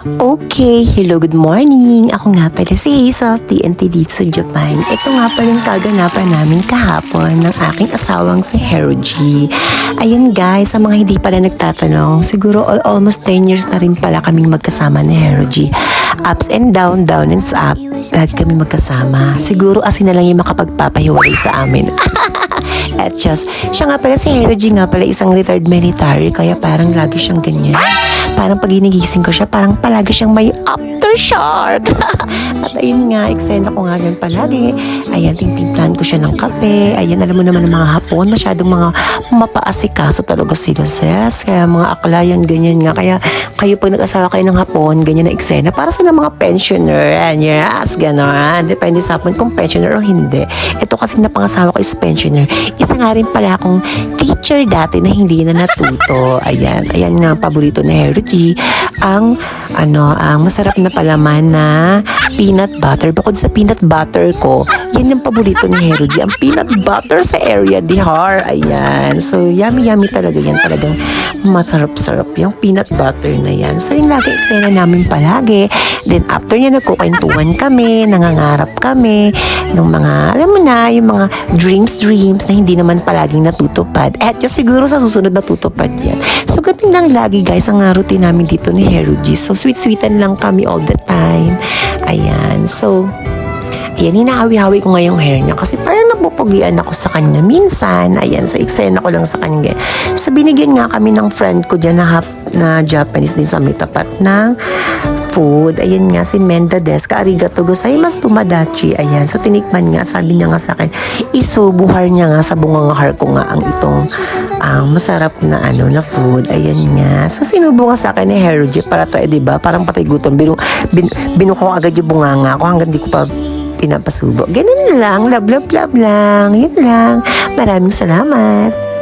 Okay, hello, good morning. Ako nga pala si Hazel, TNT dito sa Japan. Ito nga pala yung kaganapan namin kahapon ng aking asawang si Hero G. Ayun guys, sa mga hindi pala nagtatanong, siguro almost 10 years na rin pala kaming magkasama ni Hero G. Ups and down, down and up, lahat kami magkasama. Siguro asin na lang yung makapagpapahiwalay sa amin. At just, siya nga pala si Hero G nga pala isang retired military, kaya parang lagi siyang ganyan. Parang pag ginigising ko siya, parang palagi siyang may aftershock. At ayun nga, eksena ko nga yan palagi. Ayan, tintimplan ko siya ng kape. Ayan, alam mo naman ng mga Hapon, masyadong mga mapaasikaso talaga sila, sis. Kaya mga akla yan, ganyan nga. Kaya kayo pag nag-asawa kayo ng Hapon, ganyan na eksena. Para sa mga pensioner. And yes, gano'n. Depende sa Hapon kung pensioner o hindi. Ito kasi napangasawa ko is pensioner. Isa nga rin pala akong teacher dati na hindi na natuto. Ayan, ayan nga ang paborito ni Hero G. Ang masarap na palaman na peanut butter. Bukod sa peanut butter ko, yan yung paborito ni Hero G. Ang peanut butter sa area di har. Ayan. So, yummy talaga yan. Talagang masarap-sarap yung peanut butter na yan. So, yung lagi eksena namin palagi. Then, after niya nagkukwentuhan kami, nangangarap kami ng mga, alam mo na, yung mga dreams na hindi naman palaging natutupad. At yung siguro sa susunod natutupad yan. So, ganun lang lagi guys ang routine namin dito ni Hero G. So, sweet-sweetan lang kami all the time. Ayan. So, ayan, hinahawi-hawi ko ngayong hair niya kasi parang napupugian ako sa kanya minsan. Ayan, so eksena ko lang sa kanya. So, binigyan nga kami ng friend ko dyan na Japanese din sa may tapat ng food. Ayan nga, si Menda Deska, arigato gozaimasu tumadachi. Ayan, so tinikman nga, sabi niya nga sa akin, isubuhar niya nga sa bungangahar ko nga ang itong masarap na na food. Ayan nga. So, sinubo nga sa akin ni Hero G para try, diba? Parang patay gutom. Binuko agad yung bunganga ko hanggang di ko pa pinapasubo. Ganun lang. Love lang. Yun lang. Maraming salamat.